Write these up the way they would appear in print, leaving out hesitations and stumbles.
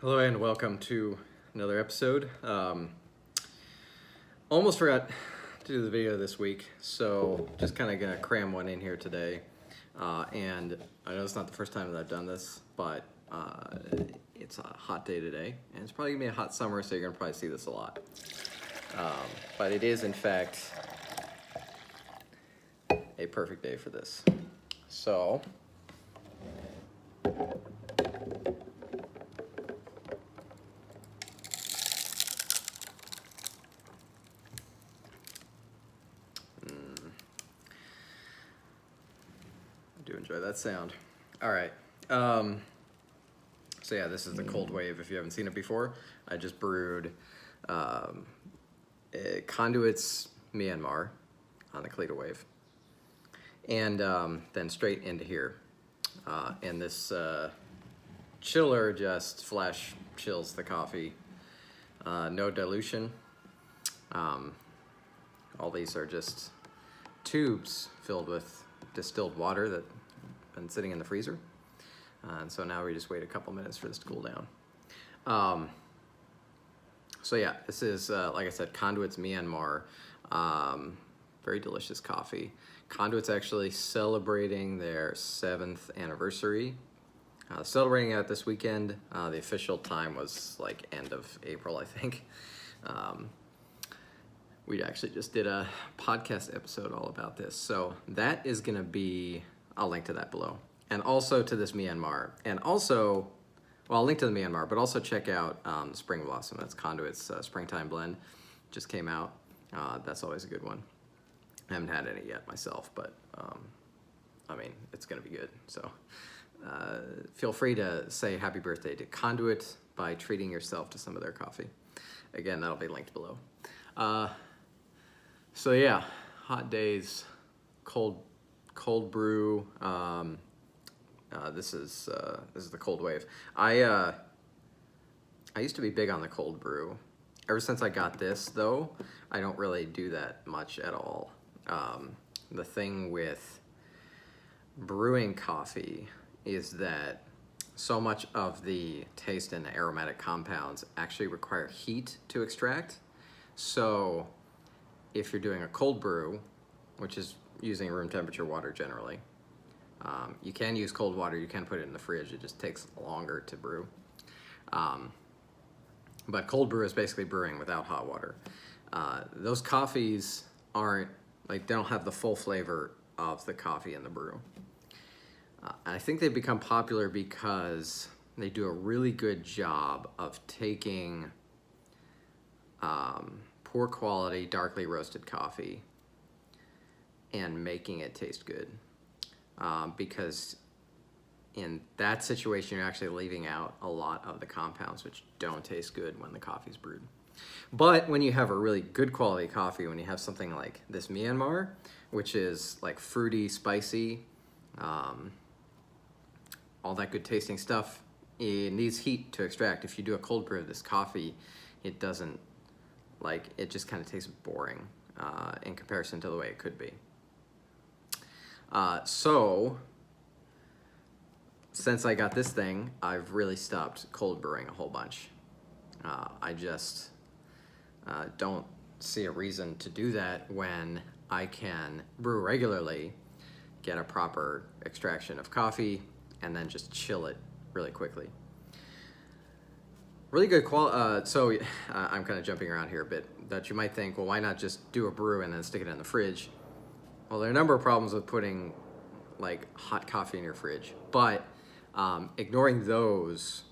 Hello and welcome to another episode. Almost forgot to do the video this week, so just kind of gonna cram one in here today. And I know it's not the first time that I've done this, but it's a hot day today, and it's probably gonna be a hot summer, so you're gonna probably see this a lot. But it is, in fact, a perfect day for this. So, I do enjoy that sound. All right. So yeah, this is the cold wave. If you haven't seen it before, I just brewed Conduit's Myanmar on the Kalita wave, and then straight into here. And this chiller just flash chills the coffee. No dilution. All these are just tubes filled with distilled water that been sitting in the freezer. And so now we just wait a couple minutes for this to cool down. So yeah, this is, like I said, Conduit's Myanmar. Very delicious coffee. Conduit's actually celebrating their 7th anniversary. Celebrating it this weekend. The official time was like end of April, I think. We actually just did a podcast episode all about this. So that is gonna be, I'll link to that below. And also to this Myanmar. And also, well, I'll link to the Myanmar, but also check out the Spring Blossom. That's Conduit's Springtime Blend. Just came out. That's always a good one. I haven't had any yet myself, but I mean, it's gonna be good. So feel free to say happy birthday to Conduit by treating yourself to some of their coffee. Again, that'll be linked below. So yeah, hot days, cold brew. This is the cold wave. I used to be big on the cold brew. Ever since I got this, though, I don't really do that much at all. The thing with brewing coffee is that so much of the taste and aromatic compounds actually require heat to extract. So if you're doing a cold brew, which is using room temperature water generally, you can use cold water, you can put it in the fridge, it just takes longer to brew. But cold brew is basically brewing without hot water. Those coffees aren't, like, they don't have the full flavor of the coffee in the brew. I think they've become popular because they do a really good job of taking poor quality, darkly roasted coffee and making it taste good. Because in that situation, you're actually leaving out a lot of the compounds which don't taste good when the coffee's brewed. But when you have a really good quality coffee, when you have something like this Myanmar, which is like fruity, spicy, all that good tasting stuff, it needs heat to extract. If you do a cold brew of this coffee, it doesn't, like, it just kind of tastes boring in comparison to the way it could be. So since I got this thing, I've really stopped cold brewing a whole bunch. I just don't see a reason to do that when I can brew regularly, get a proper extraction of coffee, and then just chill it really quickly. Really good quality. So I'm kind of jumping around here a bit. That you might think, well, why not just do a brew and then stick it in the fridge? Well, there are a number of problems with putting like hot coffee in your fridge, but ignoring those,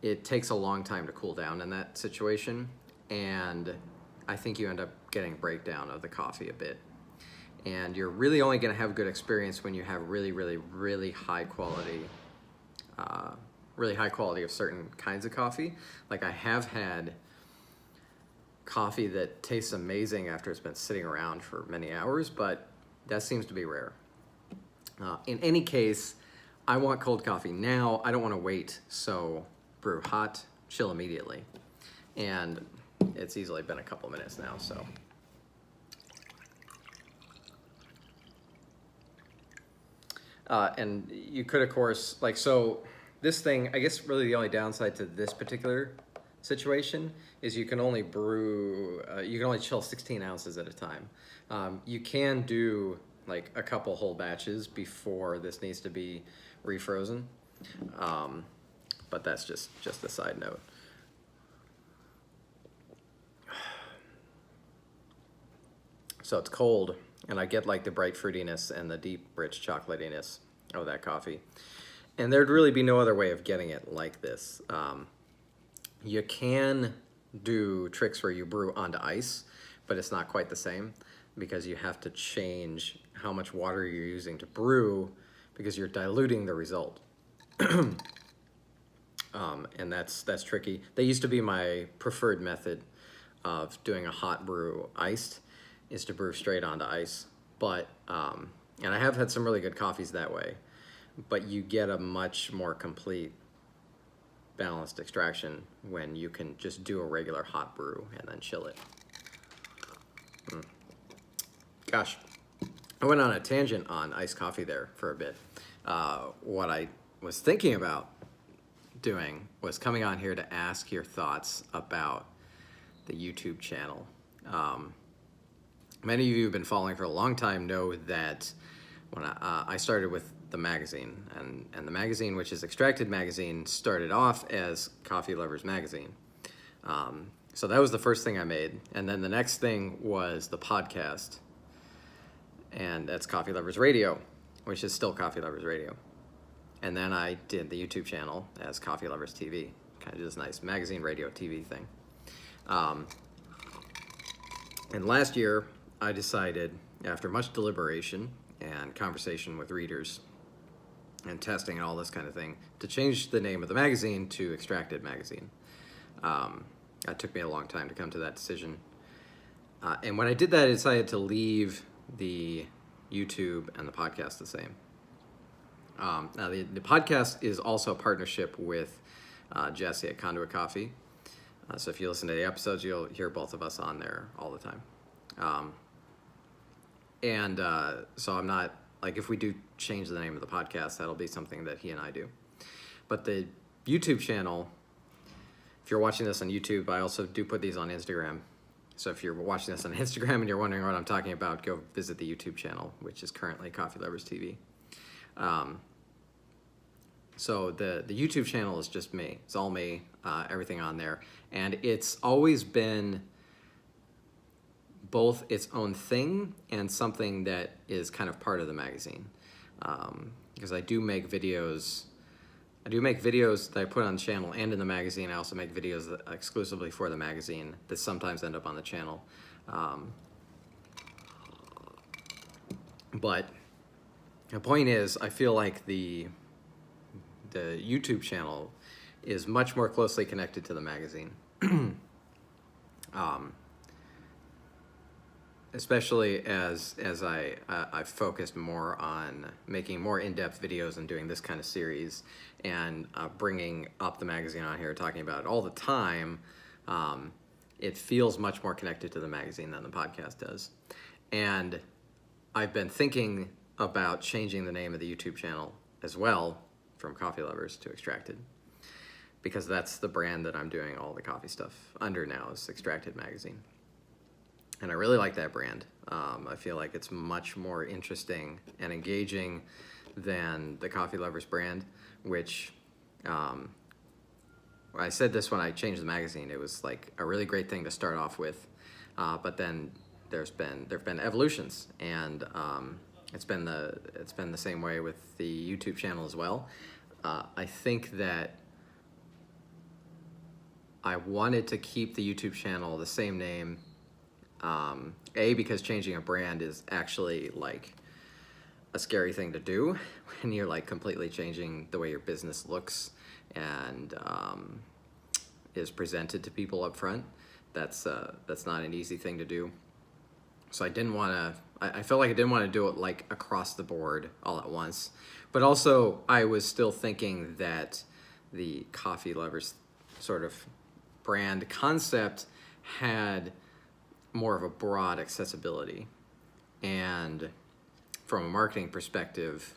it takes a long time to cool down in that situation, and I think you end up getting breakdown of the coffee a bit. And you're really only going to have a good experience when you have really, really, really high quality, of certain kinds of coffee. Like, I have had coffee that tastes amazing after it's been sitting around for many hours, but that seems to be rare. In any case, I want cold coffee now. I don't want to wait, so brew hot, chill immediately. And it's easily been a couple minutes now, so. And you could, of course, like, so this thing, I guess really the only downside to this particular situation is you can only brew, you can only chill 16 ounces at a time. You can do like a couple whole batches before this needs to be refrozen. But that's just a side note. So it's cold, and I get like the bright fruitiness and the deep, rich chocolatiness of that coffee. And there'd really be no other way of getting it like this. You can do tricks where you brew onto ice, but it's not quite the same because you have to change how much water you're using to brew because you're diluting the result. And that's tricky. That used to be my preferred method of doing a hot brew iced, is to brew straight onto ice. But, and I have had some really good coffees that way, but you get a much more complete balanced extraction when you can just do a regular hot brew and then chill it. Gosh, I went on a tangent on iced coffee there for a bit. What I was thinking about doing was coming on here to ask your thoughts about the YouTube channel. Many of you who've been following for a long time know that when I started with the magazine, and the magazine, which is Extracted Magazine, started off as Coffee Lovers Magazine. So that was the first thing I made, and then the next thing was the podcast, and that's Coffee Lovers Radio, which is still Coffee Lovers Radio. And then I did the YouTube channel as Coffee Lovers TV, kind of just nice magazine, radio, TV thing. And last year, I decided, after much deliberation and conversation with readers and testing and all this kind of thing, to change the name of the magazine to Extracted Magazine. That took me a long time to come to that decision. And when I did that, I decided to leave the YouTube and the podcast the same. Now, the podcast is also a partnership with Jesse at Conduit Coffee. So if you listen to the episodes, you'll hear both of us on there all the time. So I'm not, like, if we do change the name of the podcast, that'll be something that he and I do. But the YouTube channel, if you're watching this on YouTube, I also do put these on Instagram. So if you're watching this on Instagram and you're wondering what I'm talking about, go visit the YouTube channel, which is currently Coffee Lovers TV. So the YouTube channel is just me. It's all me, everything on there. And it's always been both its own thing and something that is kind of part of the magazine. Because I do make videos that I put on the channel and in the magazine. I also make videos that exclusively for the magazine that sometimes end up on the channel. But the point is, I feel like the YouTube channel is much more closely connected to the magazine. Especially as I've focused more on making more in-depth videos and doing this kind of series and bringing up the magazine on here, talking about it all the time. It feels much more connected to the magazine than the podcast does. And I've been thinking about changing the name of the YouTube channel as well, from Coffee Lovers to Extracted, because that's the brand that I'm doing all the coffee stuff under now, is Extracted Magazine. And I really like that brand. I feel like it's much more interesting and engaging than the Coffee Lovers brand, which I said this when I changed the magazine. It was like a really great thing to start off with, but then there've been evolutions, and it's been the same way with the YouTube channel as well. I think that I wanted to keep the YouTube channel the same name. Because changing a brand is actually like a scary thing to do when you're like completely changing the way your business looks and is presented to people up front. That's not an easy thing to do. So I didn't want to, I felt like I didn't want to do it like across the board all at once. But also I was still thinking that the Coffee Lovers sort of brand concept had more of a broad accessibility. And from a marketing perspective,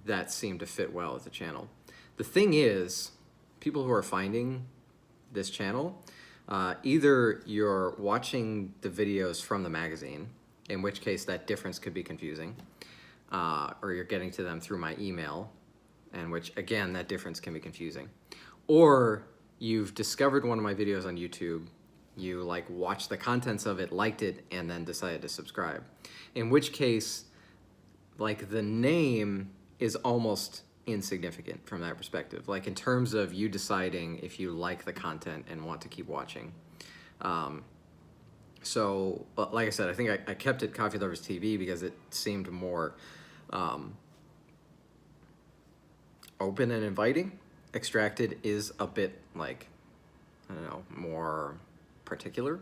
that seem to fit well with the channel. The thing is, people who are finding this channel, either you're watching the videos from the magazine, in which case that difference could be confusing, or you're getting to them through my email, in which, again, that difference can be confusing. Or you've discovered one of my videos on YouTube, you like watched the contents of it, liked it, and then decided to subscribe. In which case, like, the name is almost insignificant from that perspective. Like, in terms of you deciding if you like the content and want to keep watching. So, like I said, I think I kept it Coffee Lovers TV because it seemed more open and inviting. Extracted is a bit, like, I don't know, more particular.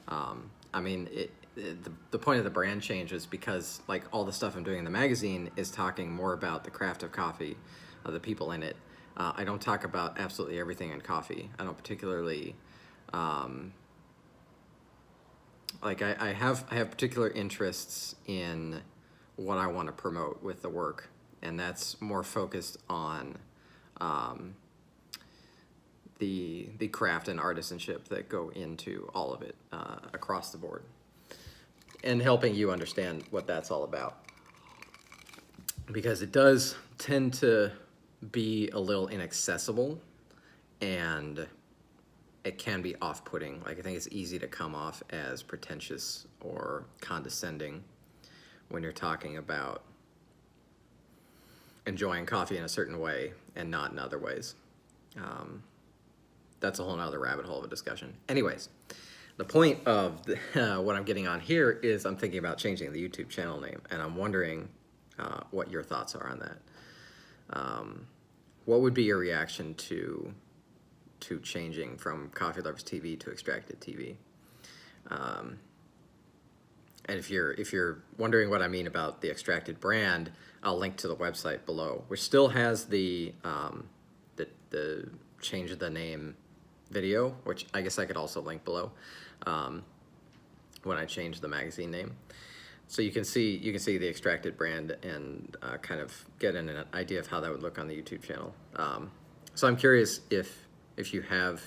I mean, the point of the brand change is because, like, all the stuff I'm doing in the magazine is talking more about the craft of coffee, the people in it. I don't talk about absolutely everything in coffee. I don't particularly, like, I have particular interests in what I want to promote with the work, and that's more focused on the craft and artisanship that go into all of it across the board, and helping you understand what that's all about. Because it does tend to be a little inaccessible, and it can be off-putting. Like, I think it's easy to come off as pretentious or condescending when you're talking about enjoying coffee in a certain way and not in other ways. That's a whole nother rabbit hole of a discussion. Anyways, the point of what I'm getting on here is I'm thinking about changing the YouTube channel name, and I'm wondering what your thoughts are on that. What would be your reaction to changing from Coffee Lovers TV to Extracted TV? And if you're wondering what I mean about the Extracted brand, I'll link to the website below, which still has the change of the name video, which I guess I could also link below when I change the magazine name. So you can see the Extracted brand and kind of get an idea of how that would look on the YouTube channel. So I'm curious if you have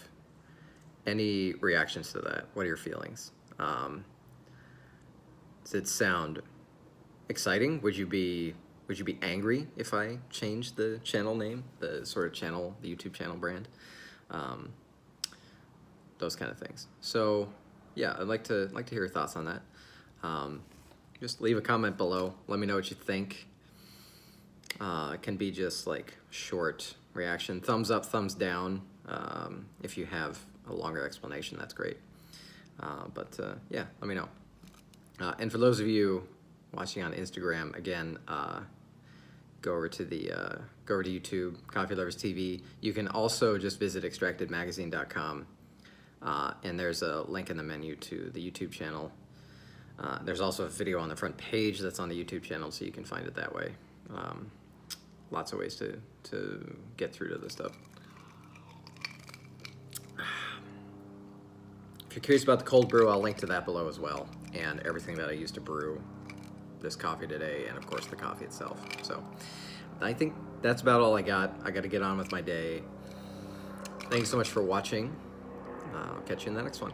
any reactions to that. What are your feelings? Does it sound exciting? Would you be angry if I changed the channel name, the sort of channel, the YouTube channel brand? Those kind of things. So yeah, I'd like to hear your thoughts on that. Just leave a comment below. Let me know what you think. It can be just like short reaction, thumbs up, thumbs down. If you have a longer explanation, that's great. Yeah, let me know. And for those of you watching on Instagram, again, go over to YouTube, Coffee Lovers TV. You can also just visit extractedmagazine.com, and there's a link in the menu to the YouTube channel. There's also a video on the front page that's on the YouTube channel, so you can find it that way. Lots of ways to get through to this stuff. If you're curious about the cold brew, I'll link to that below as well, and everything that I used to brew this coffee today, and of course the coffee itself. So I think that's about all I got. I got to get on with my day. Thanks so much for watching. I'll catch you in the next one.